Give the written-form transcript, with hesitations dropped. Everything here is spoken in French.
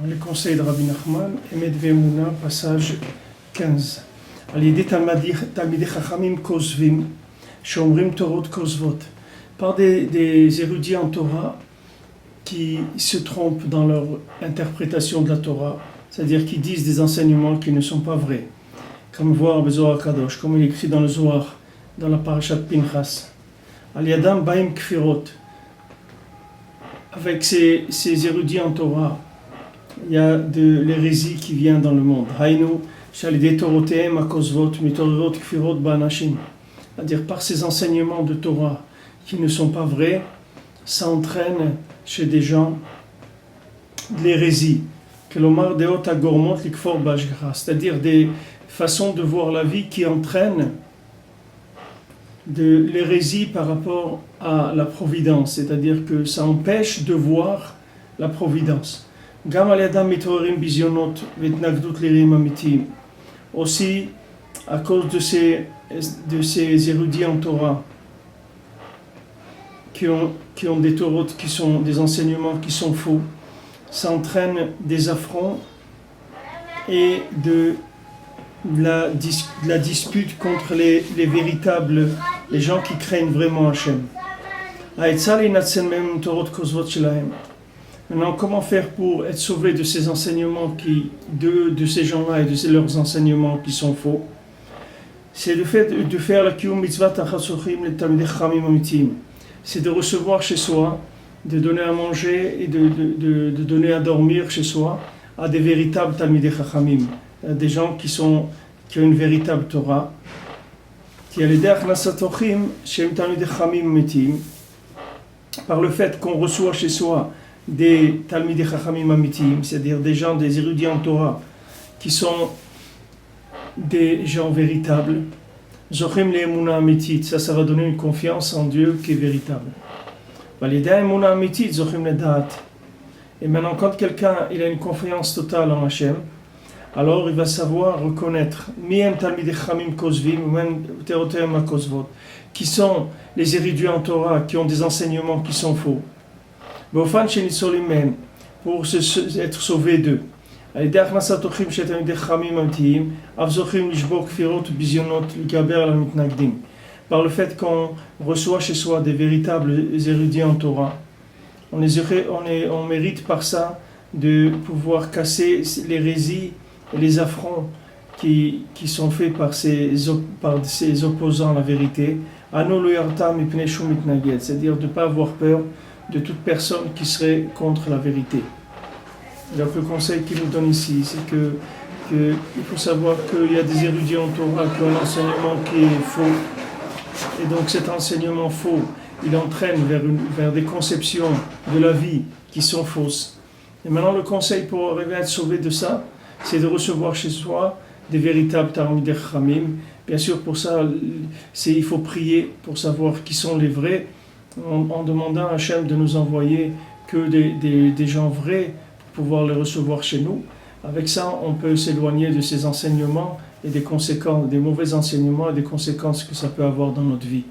Le conseil de Rabbi Nachman, Emet Ve'emuna, passage 15. Al-Yedei Talmidei Chachamim Kozvim, Shomrim Torot Kozvot. Par des érudits en Torah qui se trompent dans leur interprétation de la Torah, c'est-à-dire qui disent des enseignements qui ne sont pas vrais. Comme voir le Zohar Kadosh, comme il est écrit dans le Zohar, dans la parashat Pinchas. Al-Yadam Baim Kfirot. Avec ces érudits en Torah, il y a de l'hérésie qui vient dans le monde. Haïnu, Shalidei Torotehem Akozvot, Mitorot Kfirot Ba'anashim. C'est-à-dire par ces enseignements de Torah qui ne sont pas vrais, ça entraîne chez des gens de l'hérésie. Kelomar Deot Agormot Likfor Bashgra. C'est-à-dire des façons de voir la vie qui entraînent de l'hérésie par rapport à la providence, c'est-à-dire que ça empêche de voir la providence. Aussi, à cause de ces érudits en Torah qui ont des Torot qui sont des enseignements qui sont faux, ça entraîne des affronts et de la dispute contre les véritables, les gens qui craignent vraiment Hachem. Maintenant, comment faire pour être sauvé de ces enseignements de ces gens-là et de leurs enseignements qui sont faux? C'est le fait de faire la kiyum mitzvah tachasochim le talmidei chachamim amitim. C'est de recevoir chez soi, de donner à manger et de donner à dormir chez soi à des véritables talmidei chachamim, des gens qui ont une véritable Torah. Par le fait qu'on reçoit chez soi des talmidei chachamim amitim, c'est-à-dire des gens, des érudits en Torah, qui sont des gens véritables, zochim le'emuna amitit, ça va donner une confiance en Dieu qui est véritable. Emuna amitit zochim le'dat. Et maintenant, quand quelqu'un il a une confiance totale en Hachem, alors il va savoir reconnaître qui sont les érudits en Torah qui ont des enseignements qui sont faux pour être sauvés d'eux. Par le fait qu'on reçoit chez soi des véritables érudits en Torah, on mérite par ça de pouvoir casser l'hérésie et les affronts qui sont faits par ces opposants à la vérité, c'est-à-dire de ne pas avoir peur de toute personne qui serait contre la vérité. Donc le conseil qu'il nous donne ici, c'est qu'il faut savoir qu'il y a des érudits en Torah qui ont un enseignement qui est faux, et donc cet enseignement faux, il entraîne vers des conceptions de la vie qui sont fausses. Et maintenant le conseil pour arriver à être sauvé de ça, c'est de recevoir chez soi des véritables talmidei chachamim. Bien sûr, pour ça, il faut prier pour savoir qui sont les vrais, en demandant à Hachem de nous envoyer que des gens vrais pour pouvoir les recevoir chez nous. Avec ça, on peut s'éloigner de ces enseignements et des conséquences, des mauvais enseignements et des conséquences que ça peut avoir dans notre vie.